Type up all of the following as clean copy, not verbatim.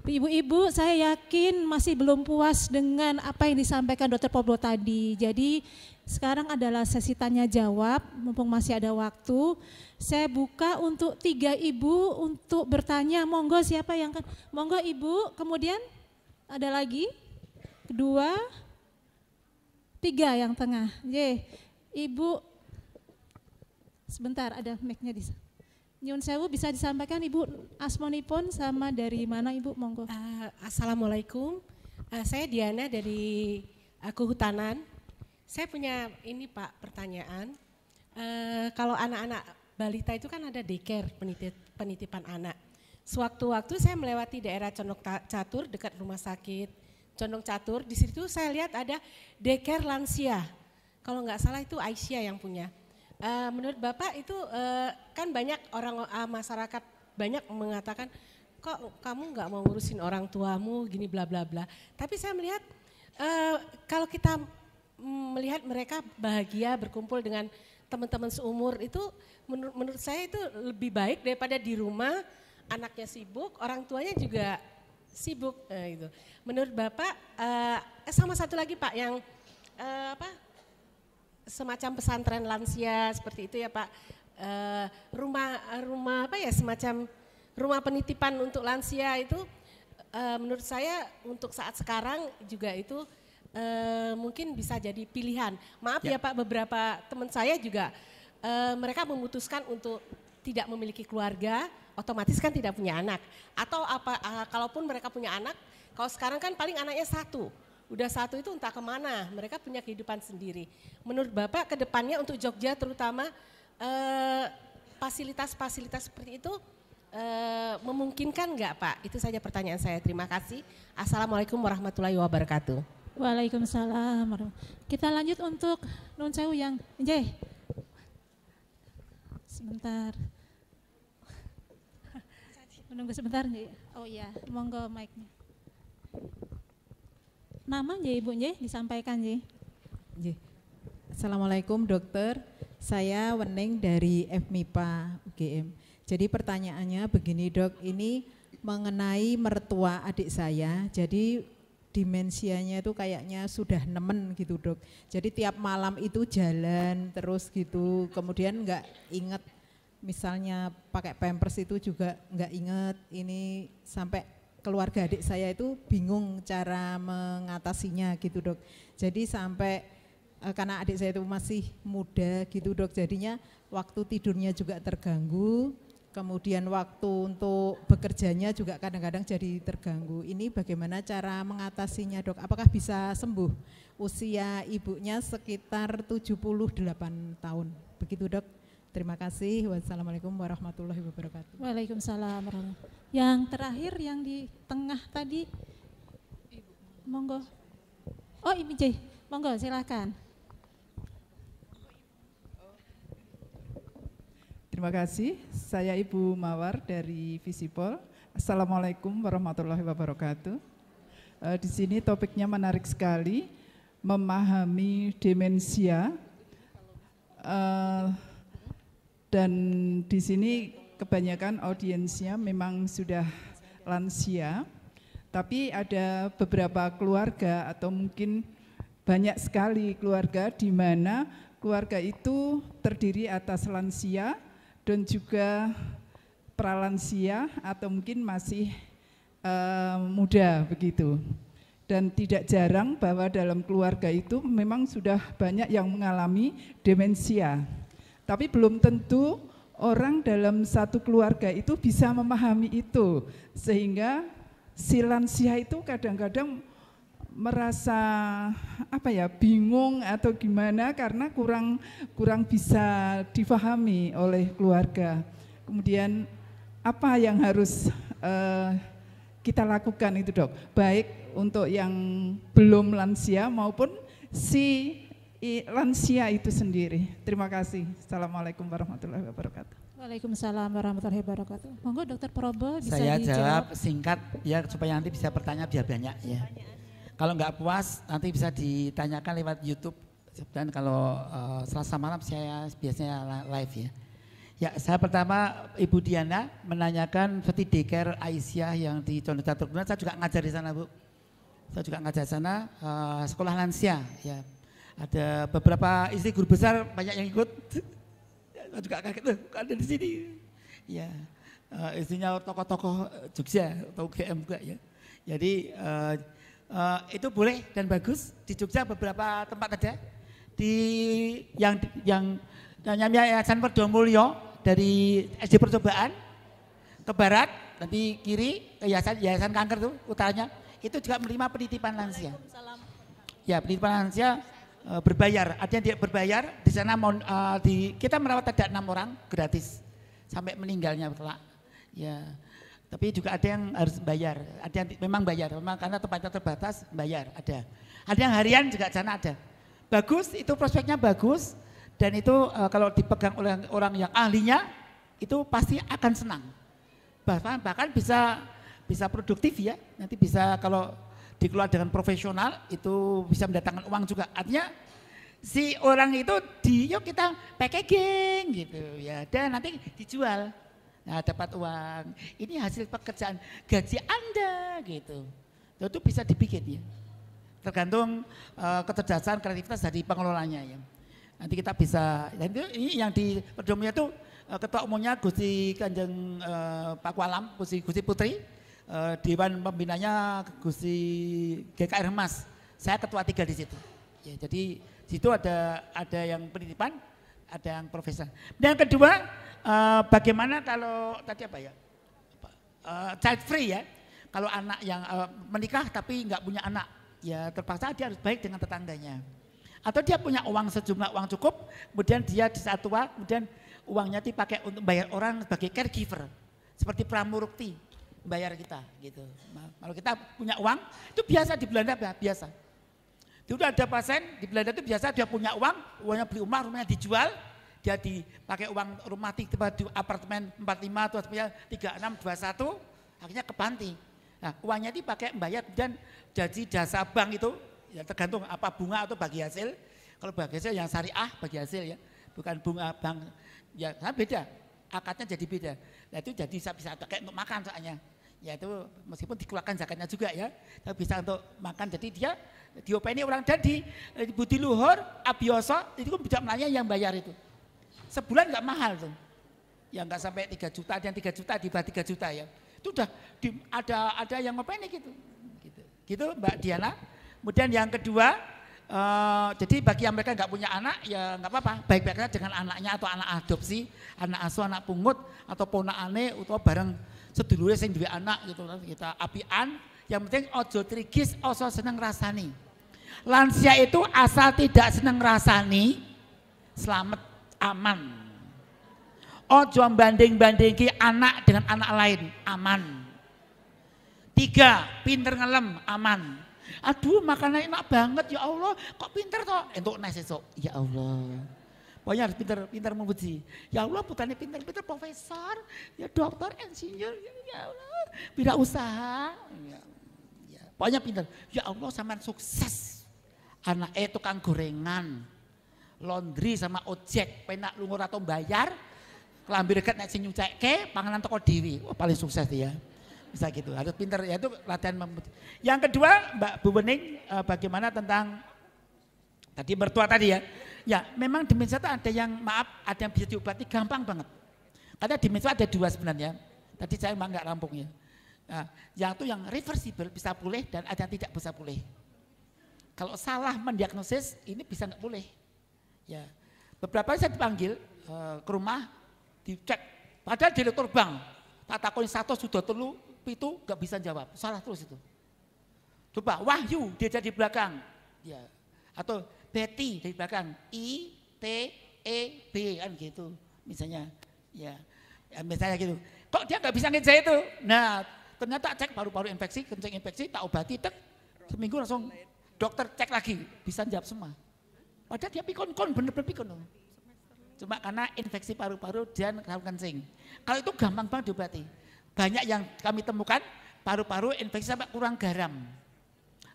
Ibu-ibu, saya yakin masih belum puas dengan apa yang disampaikan Dr. Pablo tadi. Jadi sekarang adalah sesi tanya jawab, mumpung masih ada waktu. Saya buka untuk 3 ibu untuk bertanya. Monggo siapa yang kan? Monggo ibu, kemudian ada lagi, kedua, 3 yang tengah. Ibu, sebentar ada mic-nya di sana. Nyun sewu bisa disampaikan Ibu asmonipun sama dari mana Ibu, monggo. Assalamualaikum, saya Diana dari Kehutanan. Saya punya ini Pak pertanyaan, kalau anak-anak balita itu kan ada daycare penitipan anak. Sewaktu-waktu saya melewati daerah Condong Catur dekat rumah sakit Condong Catur, di situ saya lihat ada daycare lansia. Kalau nggak salah itu Aisyah yang punya. Menurut Bapak itu kan banyak orang masyarakat banyak mengatakan kok kamu nggak mau ngurusin orang tuamu gini bla bla bla. Tapi saya melihat kalau kita melihat mereka bahagia berkumpul dengan teman-teman seumur itu menurut saya itu lebih baik daripada di rumah anaknya sibuk, orang tuanya juga sibuk. Gitu. Menurut Bapak sama satu lagi Pak yang semacam pesantren lansia seperti itu ya Pak, rumah apa ya semacam rumah penitipan untuk lansia itu menurut saya untuk saat sekarang juga itu mungkin bisa jadi pilihan. Maaf ya Pak, beberapa teman saya juga mereka memutuskan untuk tidak memiliki keluarga, otomatis kan tidak punya anak. Atau kalaupun mereka punya anak, kalau sekarang kan paling anaknya 1. Udah 1 itu entah kemana, mereka punya kehidupan sendiri. Menurut Bapak ke depannya untuk Jogja terutama fasilitas-fasilitas seperti itu memungkinkan enggak Pak? Itu saja pertanyaan saya, terima kasih. Assalamualaikum warahmatullahi wabarakatuh. Waalaikumsalam. Kita lanjut untuk Nun Sewu yang sebentar. Menunggu sebentar nih. Oh iya, monggo mic-nya. Nama Ibu disampaikan Assalamualaikum dokter, saya Wening dari FMIPA UGM. Jadi pertanyaannya begini dok, ini mengenai mertua adik saya, jadi dimensianya itu kayaknya sudah nemen gitu dok. Jadi tiap malam itu jalan terus gitu, kemudian nggak inget misalnya pakai pampers itu juga nggak inget, ini sampai keluarga adik saya itu bingung cara mengatasinya gitu dok. Jadi sampai karena adik saya itu masih muda gitu dok, jadinya waktu tidurnya juga terganggu, kemudian waktu untuk bekerjanya juga kadang-kadang jadi terganggu. Ini bagaimana cara mengatasinya dok? Apakah bisa sembuh? Usia ibunya sekitar 78 tahun, begitu dok. Terima kasih. Wassalamualaikum warahmatullahi wabarakatuh. Waalaikumsalam warahmatullahi wabarakatuh. Yang terakhir yang di tengah tadi, monggo. Oh Ibu monggo silakan. Terima kasih. Saya Ibu Mawar dari Visipol. Assalamualaikum warahmatullahi wabarakatuh. Di sini topiknya menarik sekali, memahami demensia. Dan di sini kebanyakan audiensnya memang sudah lansia, tapi ada beberapa keluarga atau mungkin banyak sekali keluarga di mana keluarga itu terdiri atas lansia dan juga pralansia atau mungkin masih muda begitu. Dan tidak jarang bahwa dalam keluarga itu memang sudah banyak yang mengalami demensia. Tapi belum tentu orang dalam satu keluarga itu bisa memahami itu, sehingga si lansia itu kadang-kadang merasa bingung atau gimana karena kurang bisa difahami oleh keluarga. Kemudian apa yang harus kita lakukan itu dok, baik untuk yang belum lansia maupun si lansia itu sendiri. Terima kasih. Assalamualaikum warahmatullahi wabarakatuh. Waalaikumsalam warahmatullahi wabarakatuh. Monggo Dokter Probo bisa saya dijawab. Jawab singkat ya supaya nanti bisa bertanya biar banyak ya. Kalau nggak puas nanti bisa ditanyakan lewat YouTube. Dan kalau Selasa malam saya biasanya live ya. Ya, saya pertama Ibu Diana menanyakan seperti daycare Aisyah yang di Condong Caturguna, saya juga ngajar di sana Bu. Saya juga ngajar di sana, sekolah lansia. Ya, ada beberapa istri guru besar banyak yang ikut. Saya juga kaget tuh, ada di sini. Ya, istrinya tokoh-tokoh Jogja atau UGM juga ya. Jadi itu boleh dan bagus. Di Jogja beberapa tempat ada. Di yang namanya Yayasan Perdomulyo dari SD Percobaan ke barat, nanti kiri ke Yayasan Kanker tuh utaranya, itu juga menerima penitipan lansia. Ya, penitipan lansia berbayar, ada yang tidak berbayar di sana. Kita merawat ada 6 orang gratis sampai meninggalnya kelak. Ya, tapi juga ada yang harus bayar, ada yang memang bayar, memang karena tempatnya terbatas bayar ada. Ada yang harian juga sana ada. Bagus, itu prospeknya bagus. Dan itu kalau dipegang oleh orang yang ahlinya, itu pasti akan senang. Bahkan bisa produktif ya, nanti bisa kalau dikelola dengan profesional, itu bisa mendatangkan uang juga. Artinya si orang itu yuk kita packaging gitu ya, dan nanti dijual. Nah, dapat uang. Ini hasil pekerjaan gaji Anda gitu. Itu bisa dibikin ya. Tergantung kecerdasan, kreativitas dari pengelolanya ya. Nanti kita bisa, ini yang di Perdomulyo itu ketua umumnya Gusti Kanjeng Pak Kualam, Gusti Putri, Dewan Pembinanya Gusti GKR Mas. Saya ketua 3 di situ. Ya, jadi di situ ada yang penitipan, ada yang profesor. Dan yang kedua, bagaimana kalau tadi apa ya, child free ya, kalau anak yang menikah tapi nggak punya anak, ya terpaksa dia harus baik dengan tetangganya. Atau dia punya sejumlah uang cukup, kemudian dia di saat tua, kemudian uangnya dipakai untuk bayar orang sebagai caregiver, seperti pramurukti, bayar kita gitu. Nah, kalau kita punya uang, itu biasa di Belanda biasa. Itu ada pasien di Belanda itu biasa dia punya uangnya beli rumahnya dijual, dia dipakai uang rumah di apartemen 45 atau 36, 21, akhirnya ke panti. Nah, uangnya dipakai membayar dan jadi jasa bank itu. Ya tergantung apa bunga atau bagi hasil. Kalau bagi hasil yang syariah bagi hasil ya, bukan bunga bank. Ya kan beda, akadnya jadi beda. Nah itu jadi bisa pakai untuk makan soalnya. Ya itu meskipun dikeluarkan zakatnya juga ya, tapi bisa untuk makan. Jadi dia diopeni orang dan di Budi Luhur, Abioso itu kan bisa melayani yang bayar itu. Sebulan nggak mahal tuh. Ya nggak sampai 3 juta, ada yang 3 juta di bawah 3 juta ya. Itu udah ada yang ngopeni gitu. Gitu Mbak Diana. Kemudian yang kedua, jadi bagi yang mereka nggak punya anak ya nggak apa-apa, baik-baiknya dengan anaknya atau anak adopsi, anak asuh, anak pungut atau ponakane atau bareng sedulure sing duwe anak gitu, kita apian. Yang penting ojo trigis, ojo seneng rasani. Lansia itu asal tidak seneng rasani, selamat aman. Ojo banding-bandingki anak dengan anak lain, aman. 3, pinter ngelem, aman. Aduh makanan enak banget ya Allah, kok pinter toh? Entuk nes esok, ya Allah. Pokoknya harus pinter memuji. Ya Allah putranya pinter profesor, ya dokter, insinyur, ya Allah. Wirausaha, ya. Pokoknya pinter. Ya Allah sampean sukses. Anak tukang gorengan, laundry sama ojek, penak lungur atau bayar, kelambi deket nek sing nyucekke, panganan toko dewi. Oh, paling sukses dia. Bisa gitu, harus pinter, ya itu latihan memuji. Yang kedua Mbak Bu Wening, bagaimana tentang tadi mertua tadi ya. Ya memang demensia itu ada yang ada yang bisa diobati gampang banget. Karena demensia ada 2 sebenarnya. Tadi saya memang nggak rampung ya. Nah, yang itu yang reversible bisa pulih dan ada yang tidak bisa pulih. Kalau salah mendiagnosis ini bisa nggak pulih. Ya beberapa kali saya dipanggil ke rumah dicek, padahal direktur bank. Tak takoni 1 sudah telu itu nggak bisa jawab, salah terus itu. Coba Wahyu dia jadi belakang, ya. Atau Betty dari belakang, ITEB kan gitu, misalnya, ya misalnya gitu. Kok dia nggak bisa ngeja itu? Nah ternyata cek paru-paru infeksi, kencing infeksi, tak obati, seminggu langsung dokter cek lagi, bisa jawab semua. Padahal dia pikun-kun, bener-bener pikun. Cuma karena infeksi paru-paru dan kencing. Kalau itu gampang banget diobati. Banyak yang kami temukan paru-paru infeksi sampai kurang garam.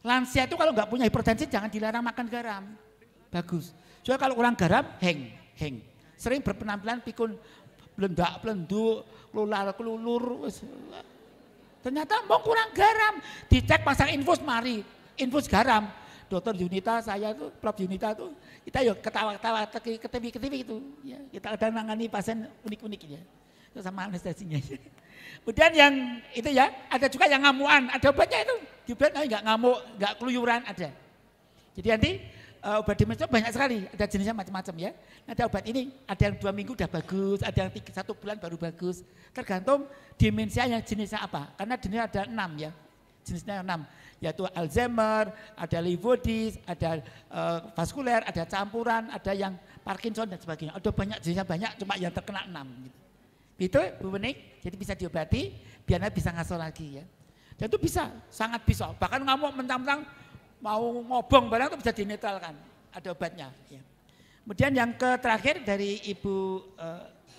Lansia itu kalau nggak punya hipertensi jangan dilarang makan garam. Bagus. Soalnya kalau kurang garam, heng. Sering berpenampilan pikun blendak-blenduk, kelular-kelulur. Ternyata mau kurang garam. Dicek pasang infus mari, infus garam. Dokter Yunita, saya tuh, Prof Yunita tuh, kita yuk ketawa-ketawa, ketemi-ketemi gitu. Ya, kita ada nangani pasien unik-unik ya. Itu sama anestesinya. Kemudian yang itu ya, ada juga yang ngamuan, ada obatnya itu. Diobat enggak ngamuk, enggak keluyuran, ada. Jadi nanti obat demensia banyak sekali, ada jenisnya macam-macam ya. Ada obat ini, ada yang 2 minggu udah bagus, ada yang 1 bulan baru bagus. Tergantung demensia yang jenisnya apa, karena jenisnya ada 6 ya. Jenisnya 6, yaitu Alzheimer, ada Lewy bodies, ada vaskuler, ada campuran, ada yang Parkinson dan sebagainya. Ada banyak jenisnya banyak, cuma yang terkena 6 gitu. Itu Bu Bening, jadi bisa diobati, biar bisa ngasuh lagi ya. Dan itu bisa, sangat bisa. Bahkan ngamuk mentang-mentang mau ngobong barang itu bisa dinetralkan, ada obatnya. Ya. Kemudian yang terakhir dari Ibu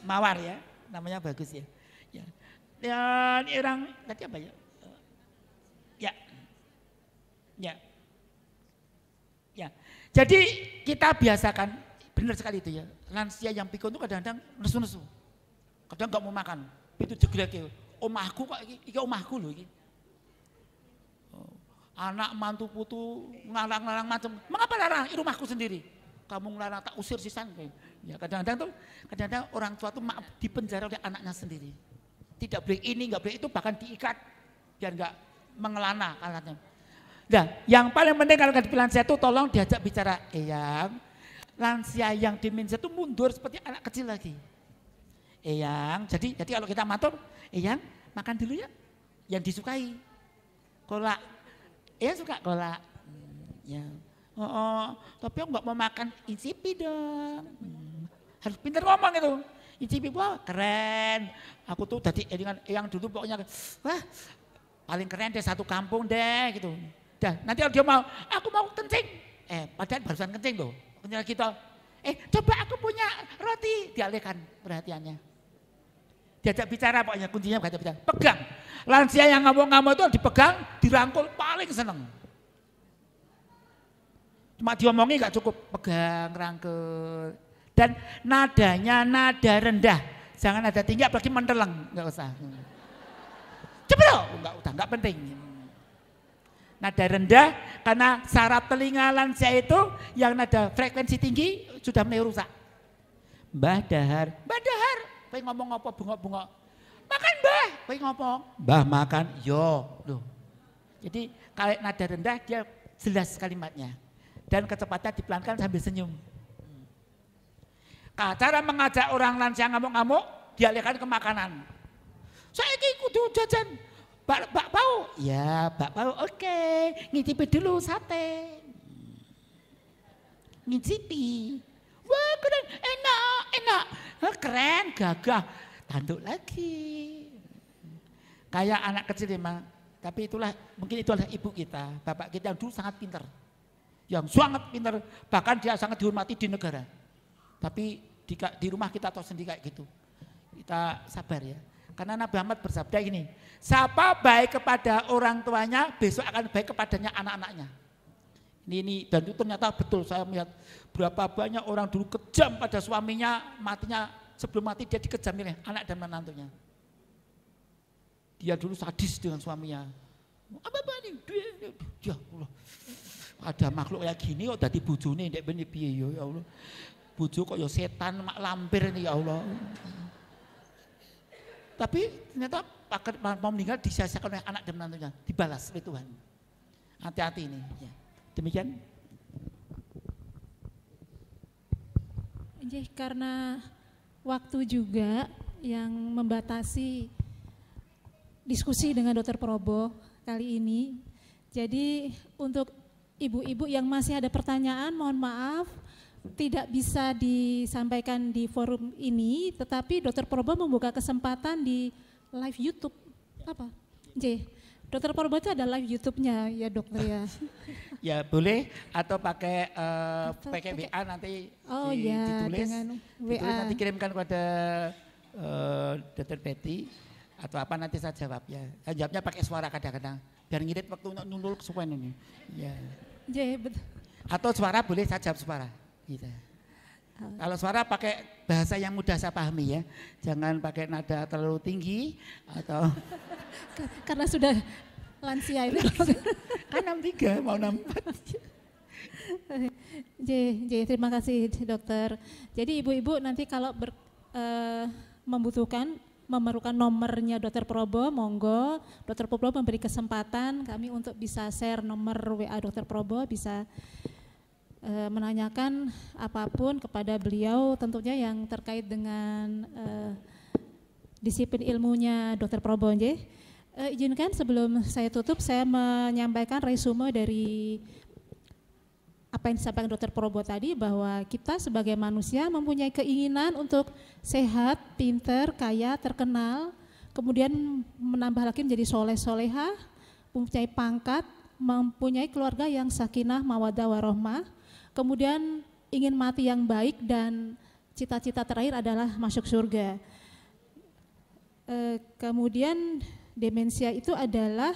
Mawar ya, namanya bagus ya. Ya. Dan orang tadi apa ya? Ya. Jadi kita biasakan, benar sekali itu ya. Lansia yang pikun itu kadang-kadang nesu-nesu. Kadang nggak mau makan. Itu jegrek ya. Omahku kok iki omahku loh iki. Anak mantu putu ngarang-ngarang macam. Mengapa larang? Ini rumahku sendiri. Kamu ngelarang tak usir sisan. Ya kadang-kadang orang tua tuh dipenjara oleh anaknya sendiri. Tidak boleh ini, nggak boleh itu, bahkan diikat biar nggak mengelana anaknya. Nah, yang paling penting kalau di lansia itu tolong diajak bicara, Eyang, lansia yang demensia itu mundur seperti anak kecil lagi. Eyang, jadi kalau kita matur, Eyang makan dulu ya, yang disukai, kolak. Eyang suka kolak, ya. Tapi aku nggak mau makan insipid dong. Harus pintar ngomong itu. Insipid, wah keren. Aku tuh tadi Eyang dulu pokoknya, wah paling keren deh satu kampung deh gitu. Dah, nanti kalau dia mau, aku mau kencing. Padahal barusan kencing loh. Kencing gitu. Coba aku punya roti. Dialihkan perhatiannya. Diajak bicara pokoknya, kuncinya diajak bicara. Pegang. Lansia yang ngamuk-ngamuk itu dipegang, dirangkul, paling seneng. Cuma diomongi gak cukup. Pegang, rangkul. Dan nadanya nada rendah. Jangan nada tinggi, apalagi menteleng. Gak usah. Coba loh, enggak penting. Nada rendah karena saraf telinga lansia itu yang nada frekuensi tinggi sudah mulai rusak. Mbah Dahar, pengen ngomong apa bengok-bengok. Makan Mbah, pengen ngomong. Mbah makan, yo. Loh. Jadi kalau nada rendah dia jelas kalimatnya. Dan kecepatan dipelankan sambil senyum. Cara mengajak orang lansia ngamuk-ngamuk dialihkan ke makanan. Saya kudu jajan bakpao. Ya, bakpao oke. Ngicipi dulu sate. Ngicipi. Wah, keren, enak. Keren, gagah. Tanduk lagi. Kayak anak kecil memang. Tapi mungkin itulah ibu kita, bapak kita yang dulu sangat pintar. Yang sangat pintar, bahkan dia sangat dihormati di negara. Tapi di rumah kita tahu sendiri kayak gitu. Kita sabar ya. Karena Nabi Muhammad bersabda gini, siapa baik kepada orang tuanya, besok akan baik kepadanya anak-anaknya. Ini dan itu ternyata betul, saya melihat berapa banyak orang dulu kejam pada suaminya, matinya sebelum mati dia dikejam oleh anak dan menantunya. Dia dulu sadis dengan suaminya. Apa ini? Ya Allah, ada makhluk kayak gini kok dadi bojone ndek ben piye ya Allah. Bojo kok ya setan mak lampir ini ya Allah. Tapi ternyata mau meninggal disia-siakan oleh anak dan menantunya, dibalas oleh Tuhan. Hati-hati ini. Ya. Demikian. Karena waktu juga yang membatasi diskusi dengan Dr. Probo kali ini. Jadi untuk ibu-ibu yang masih ada pertanyaan, mohon maaf. Tidak bisa disampaikan di forum ini, tetapi Dr. Probo membuka kesempatan di live YouTube. Apa? Dr. Probo itu ada live YouTube-nya ya dokter ya. Ya boleh atau pakai WA nanti ditulis. Dengan WA. Ditulis nanti kirimkan kepada Dr. Betty atau apa nanti saya jawab ya. Saya jawabnya pakai suara kadang-kadang biar ngirit waktu nundul kesuwen ini. Ya. Betul. Atau suara boleh saya jawab suara. Gitu. Kalau suara pakai bahasa yang mudah saya pahami ya. Jangan pakai nada terlalu tinggi atau Karena sudah lansia itu. kan 63 mau 64. Terima kasih dokter. Jadi ibu-ibu nanti kalau memerlukan nomornya dokter Probo, monggo dokter Probo memberi kesempatan kami untuk bisa share nomor WA dokter Probo, bisa menanyakan apapun kepada beliau tentunya yang terkait dengan disiplin ilmunya dokter Probo. Izinkan sebelum saya tutup saya menyampaikan resume dari apa yang disampaikan dokter Probo tadi, bahwa kita sebagai manusia mempunyai keinginan untuk sehat, pinter, kaya, terkenal, kemudian menambah lagi menjadi soleh-solehah, mempunyai pangkat, mempunyai keluarga yang sakinah, mawaddah, warohmah, kemudian ingin mati yang baik, dan cita-cita terakhir adalah masuk surga. Kemudian demensia itu adalah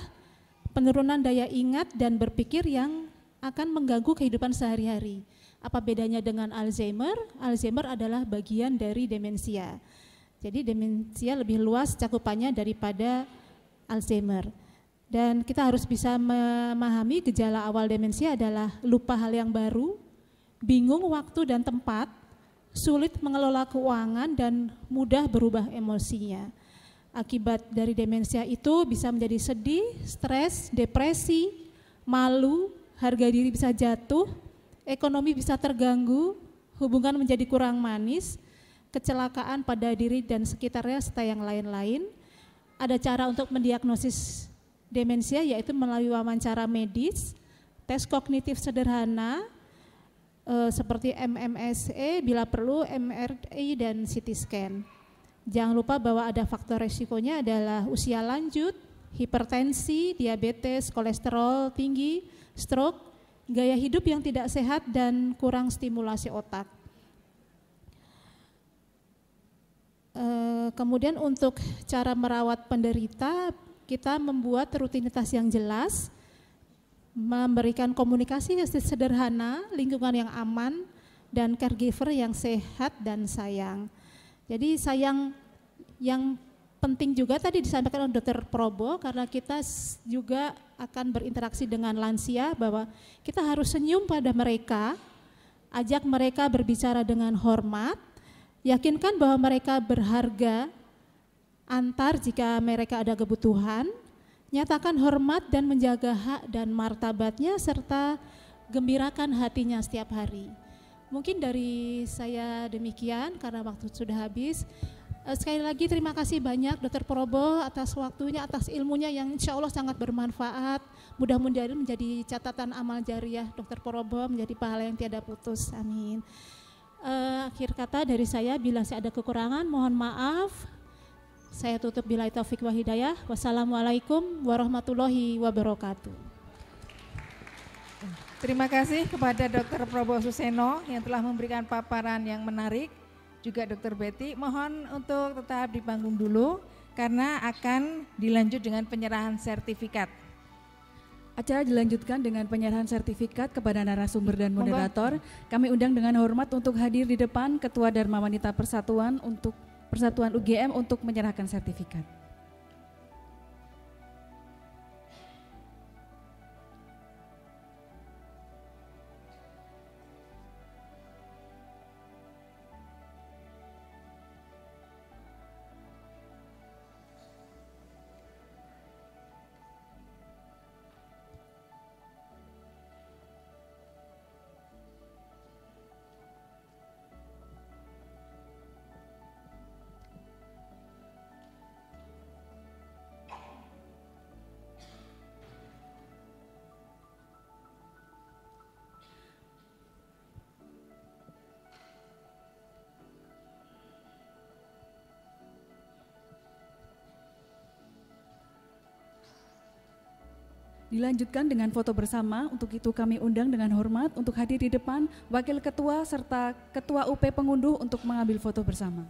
penurunan daya ingat dan berpikir yang akan mengganggu kehidupan sehari-hari. Apa bedanya dengan Alzheimer? Alzheimer adalah bagian dari demensia. Jadi demensia lebih luas cakupannya daripada Alzheimer. Dan kita harus bisa memahami gejala awal demensia adalah lupa hal yang baru, bingung waktu dan tempat, sulit mengelola keuangan, dan mudah berubah emosinya. Akibat dari demensia itu bisa menjadi sedih, stres, depresi, malu, harga diri bisa jatuh, ekonomi bisa terganggu, hubungan menjadi kurang manis, kecelakaan pada diri dan sekitarnya, serta yang lain-lain. Ada cara untuk mendiagnosis demensia, yaitu melalui wawancara medis, tes kognitif sederhana, seperti MMSE, bila perlu MRI dan CT scan. Jangan lupa bahwa ada faktor resikonya adalah usia lanjut, hipertensi, diabetes, kolesterol tinggi, stroke, gaya hidup yang tidak sehat, dan kurang stimulasi otak. Kemudian untuk cara merawat penderita, kita membuat rutinitas yang jelas, memberikan komunikasi sederhana, lingkungan yang aman, dan caregiver yang sehat dan sayang. Jadi sayang yang penting juga tadi disampaikan oleh Dr. Probo, karena kita juga akan berinteraksi dengan lansia, bahwa kita harus senyum pada mereka, ajak mereka berbicara dengan hormat, yakinkan bahwa mereka berharga, antar jika mereka ada kebutuhan, nyatakan hormat dan menjaga hak dan martabatnya, serta gembirakan hatinya setiap hari. Mungkin dari saya demikian karena waktu sudah habis. Sekali lagi terima kasih banyak Dr. Probo atas waktunya, atas ilmunya yang insya Allah sangat bermanfaat. Mudah-mudahan menjadi catatan amal jariah Dr. Probo, menjadi pahala yang tiada putus. Amin. Akhir kata dari saya, bila saya ada kekurangan mohon maaf. Saya tutup billahi taufik wa hidayah. Wassalamualaikum warahmatullahi wabarakatuh. Terima kasih kepada Dr. Probo Suseno yang telah memberikan paparan yang menarik. Juga Dr. Betty, mohon untuk tetap di panggung dulu karena akan dilanjut dengan penyerahan sertifikat. Acara dilanjutkan dengan penyerahan sertifikat kepada narasumber dan moderator. Kami undang dengan hormat untuk hadir di depan Ketua Dharma Wanita Persatuan UGM untuk menyerahkan sertifikat. Dilanjutkan dengan foto bersama, untuk itu kami undang dengan hormat untuk hadir di depan Wakil Ketua serta Ketua UP Pengunduh untuk mengambil foto bersama.